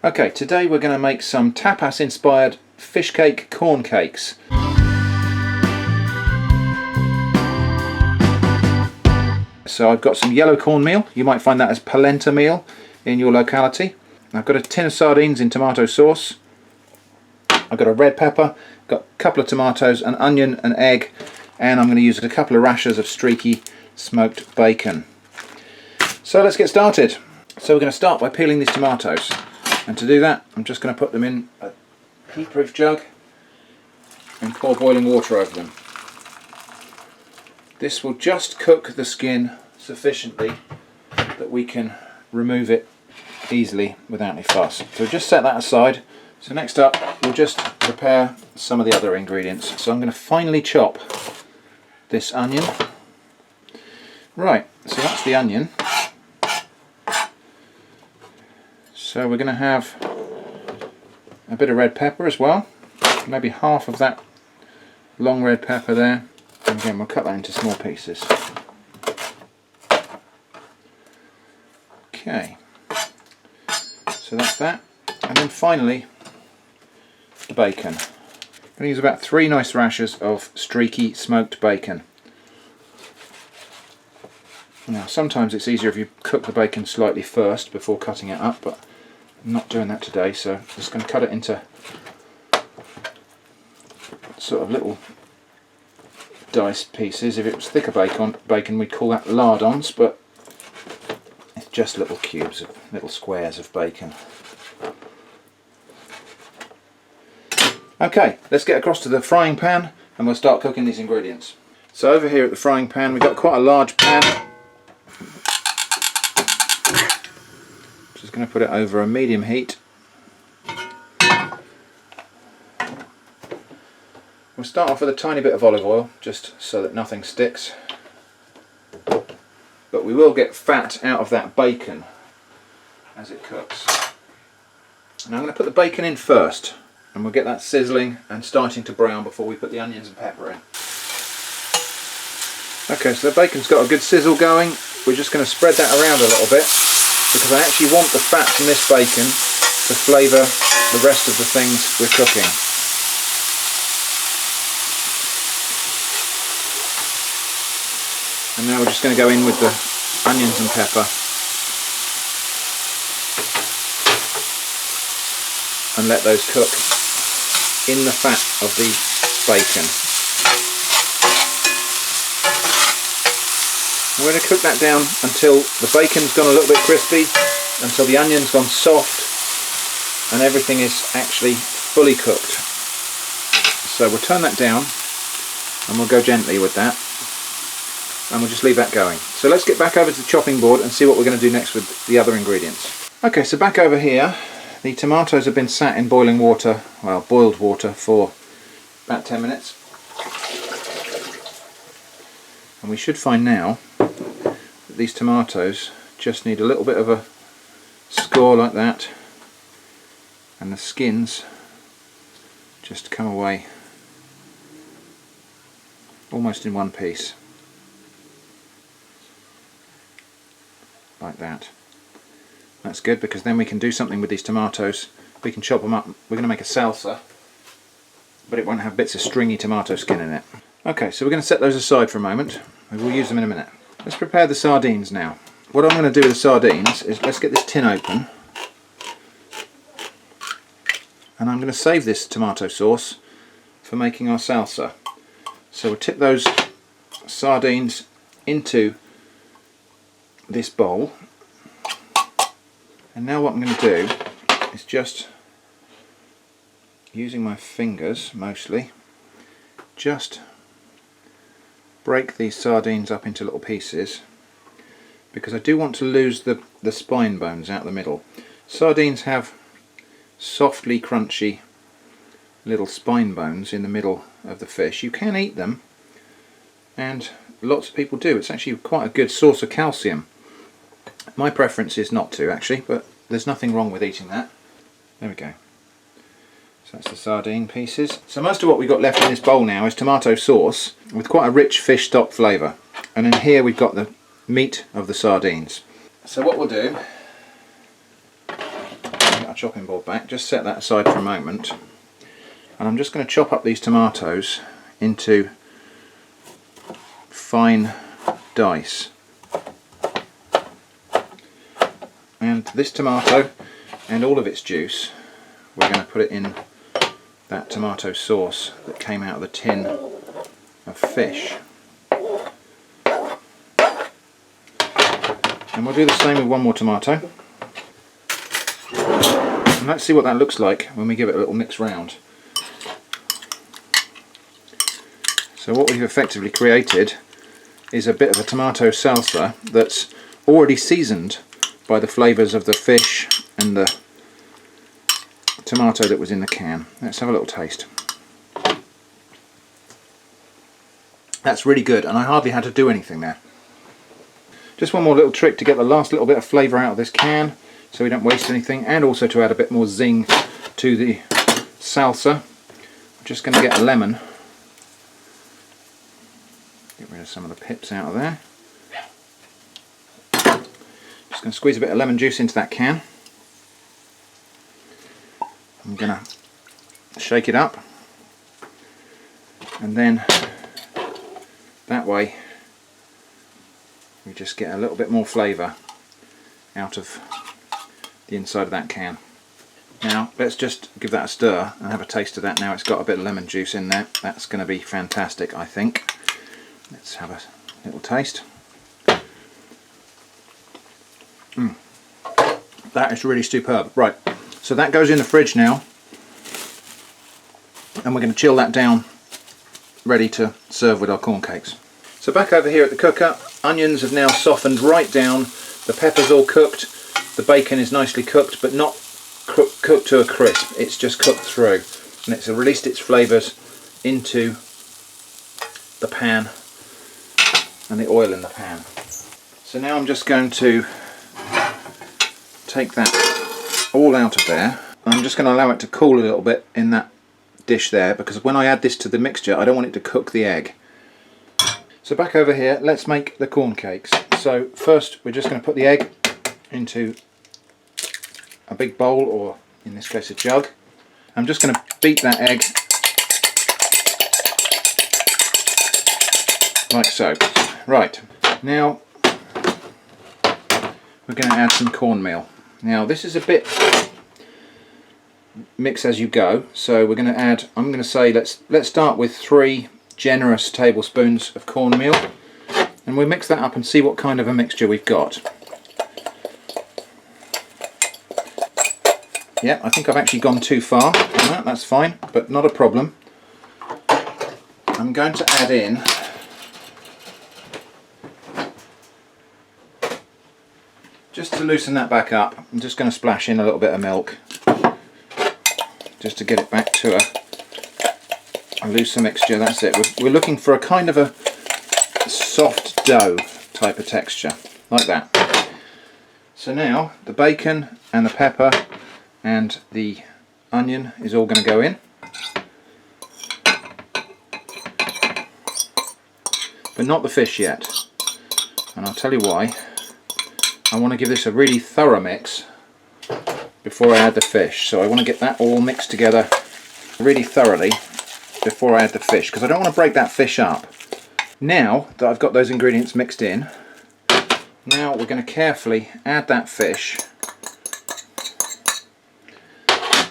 Okay, today we're going to make some tapas inspired fish cake corn cakes. So I've got some yellow cornmeal, you might find that as polenta meal in your locality. I've got a tin of sardines in tomato sauce. I've got a red pepper, got a couple of tomatoes, an onion, an egg, and I'm going to use a couple of rashers of streaky smoked bacon. So let's get started. So we're going to start by peeling these tomatoes, and to do that I'm just going to put them in a heat-proof jug and pour boiling water over them. This will just cook the skin sufficiently that we can remove it easily without any fuss. So just set that aside. So next up we'll just prepare some of the other ingredients. So I'm going to finely chop this onion. Right, so that's the onion. So we're going to have a bit of red pepper as well, maybe half of that long red pepper there, and again we'll cut that into small pieces. Okay, so that's that, and then finally the bacon. I'm going to use about 3 nice rashers of streaky smoked bacon. Now sometimes it's easier if you cook the bacon slightly first before cutting it up, but I'm not doing that today, so I'm just going to cut it into sort of little diced pieces. If it was thicker bacon we'd call that lardons, but it's just little cubes, of little squares of bacon. Okay, let's get across to the frying pan and we'll start cooking these ingredients. So over here at the frying pan we've got quite a large pan. Just going to put it over a medium heat. We'll start off with a tiny bit of olive oil just so that nothing sticks, but we will get fat out of that bacon as it cooks. Now I'm going to put the bacon in first and we'll get that sizzling and starting to brown before we put the onions and pepper in. Okay, so the bacon's got a good sizzle going. We're just going to spread that around a little bit because I actually want the fat from this bacon to flavour the rest of the things we're cooking. And now we're just going to go in with the onions and pepper and let those cook in the fat of the bacon. We're going to cook that down until the bacon's gone a little bit crispy, until the onion's gone soft and everything is actually fully cooked. So we'll turn that down and we'll go gently with that and we'll just leave that going. So let's get back over to the chopping board and see what we're going to do next with the other ingredients. Okay, so back over here the tomatoes have been sat in boiling water, well boiled water, for about 10 minutes. And we should find now that these tomatoes just need a little bit of a score like that, and the skins just come away almost in one piece, like that. That's good because then we can do something with these tomatoes. We can chop them up. We're going to make a salsa, but it won't have bits of stringy tomato skin in it. Okay, so we're going to set those aside for a moment. We'll use them in a minute. Let's prepare the sardines now. What I'm going to do with the sardines is let's get this tin open, and I'm going to save this tomato sauce for making our salsa. So we'll tip those sardines into this bowl, and now what I'm going to do is just using my fingers mostly just break these sardines up into little pieces, because I do want to lose the spine bones out the middle. Sardines have softly crunchy little spine bones in the middle of the fish. You can eat them, and lots of people do. It's actually quite a good source of calcium. My preference is not to actually, but there's nothing wrong with eating that. There we go. So that's the sardine pieces. So most of what we've got left in this bowl now is tomato sauce with quite a rich fish stock flavour. And in here we've got the meat of the sardines. So what we'll do, get our chopping board back, just set that aside for a moment, and I'm just going to chop up these tomatoes into fine dice. And this tomato and all of its juice, we're going to put it in that tomato sauce that came out of the tin of fish. And we'll do the same with one more tomato. And let's see what that looks like when we give it a little mix round. So what we've effectively created is a bit of a tomato salsa that's already seasoned by the flavours of the fish and the tomato that was in the can. Let's have a little taste. That's really good, and I hardly had to do anything there. Just one more little trick to get the last little bit of flavour out of this can so we don't waste anything, and also to add a bit more zing to the salsa. I'm just going to get a lemon, get rid of some of the pips out of there. Just going to squeeze a bit of lemon juice into that can. I'm going to shake it up, and then that way we just get a little bit more flavour out of the inside of that can. Now let's just give that a stir and have a taste of that. Now it's got a bit of lemon juice in there. That's going to be fantastic, I think. Let's have a little taste. That is really superb. Right, so that goes in the fridge now, and we're going to chill that down, ready to serve with our corn cakes. So back over here at the cooker, onions have now softened right down, the pepper's all cooked, the bacon is nicely cooked, but not cooked to a crisp, it's just cooked through, and it's released its flavours into the pan and the oil in the pan. So now I'm just going to take that all out of there. I'm just going to allow it to cool a little bit in that dish there, because when I add this to the mixture I don't want it to cook the egg. So back over here, let's make the corn cakes. So first we're just going to put the egg into a big bowl, or in this case a jug. I'm just going to beat that egg like so. Right, now we're going to add some cornmeal. Now this is a bit mix as you go, so we're going to add, I'm going to say let's start with 3 generous tablespoons of cornmeal, and we'll mix that up and see what kind of a mixture we've got. Yeah, I think I've actually gone too far on that, that's fine, but not a problem. I'm going to add in just to loosen that back up, I'm just going to splash in a little bit of milk just to get it back to a looser mixture. That's it. We're looking for a kind of a soft dough type of texture, like that. So now the bacon and the pepper and the onion is all going to go in. But not the fish yet. And I'll tell you why. I want to give this a really thorough mix before I add the fish. So I want to get that all mixed together really thoroughly before I add the fish, because I don't want to break that fish up. Now that I've got those ingredients mixed in, now we're going to carefully add that fish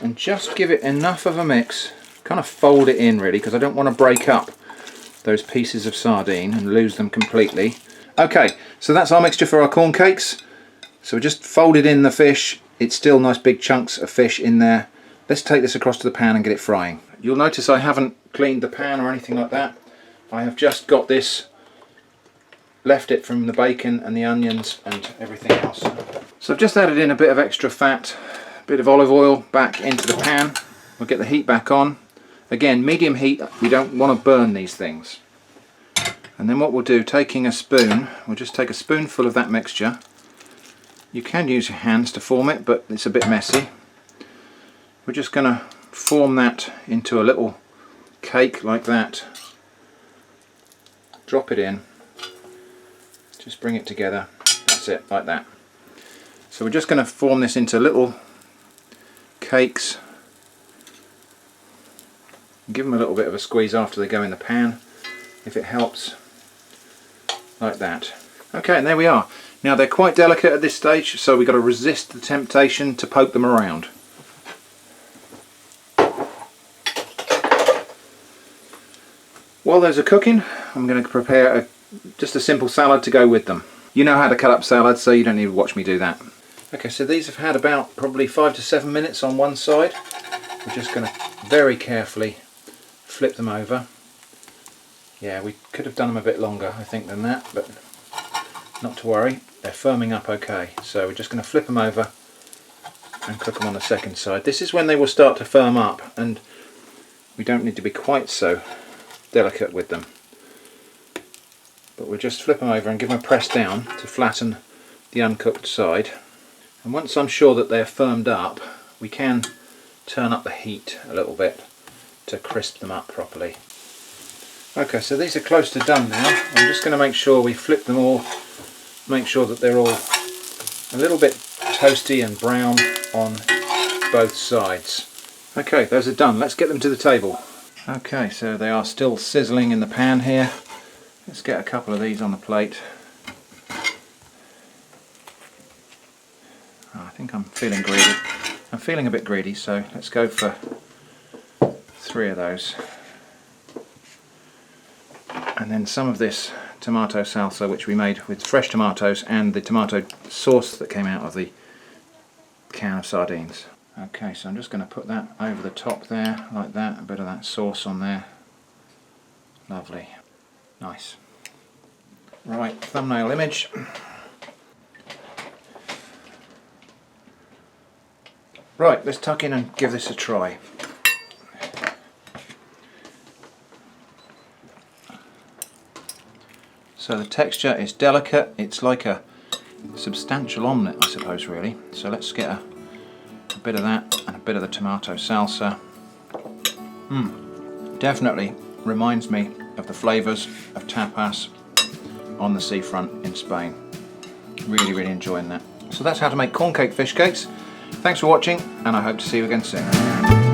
and just give it enough of a mix, kind of fold it in really, because I don't want to break up those pieces of sardine and lose them completely. Okay, so that's our mixture for our corn cakes. So we just folded in the fish, it's still nice big chunks of fish in there. Let's take this across to the pan and get it frying. You'll notice I haven't cleaned the pan or anything like that. I have just got this, left it from the bacon and the onions and everything else. So I've just added in a bit of extra fat, a bit of olive oil back into the pan. We'll get the heat back on. Again, medium heat, we don't want to burn these things. And then what we'll do, taking a spoon, we'll just take a spoonful of that mixture. You can use your hands to form it, but it's a bit messy. We're just going to form that into a little cake like that. Drop it in. Just bring it together. That's it, like that. So we're just going to form this into little cakes. Give them a little bit of a squeeze after they go in the pan, if it helps, like that. Okay, and there we are. Now they're quite delicate at this stage, so we've got to resist the temptation to poke them around. While those are cooking, I'm going to prepare just a simple salad to go with them. You know how to cut up salads, so you don't need to watch me do that. Okay, so these have had about probably 5 to 7 minutes on one side. We're just going to very carefully flip them over. Yeah, we could have done them a bit longer, I think, than that, but not to worry. They're firming up okay. So we're just going to flip them over and cook them on the second side. This is when they will start to firm up, and we don't need to be quite so delicate with them. But we'll just flip them over and give them a press down to flatten the uncooked side. And once I'm sure that they're firmed up, we can turn up the heat a little bit to crisp them up properly. Okay, so these are close to done now. I'm just going to make sure we flip them all, make sure that they're all a little bit toasty and brown on both sides. Okay, those are done. Let's get them to the table. Okay, so they are still sizzling in the pan here. Let's get a couple of these on the plate. Oh, I think I'm feeling greedy. I'm feeling a bit greedy, so let's go for 3 of those. And then some of this tomato salsa, which we made with fresh tomatoes and the tomato sauce that came out of the can of sardines. Okay, so I'm just going to put that over the top there, like that, a bit of that sauce on there. Lovely. Nice. Right, thumbnail image. Right, let's tuck in and give this a try. So the texture is delicate, it's like a substantial omelette, I suppose, really. So let's get a bit of that and a bit of the tomato salsa. Definitely reminds me of the flavours of tapas on the seafront in Spain. Really, really enjoying that. So that's how to make corn cake fish cakes. Thanks for watching, and I hope to see you again soon.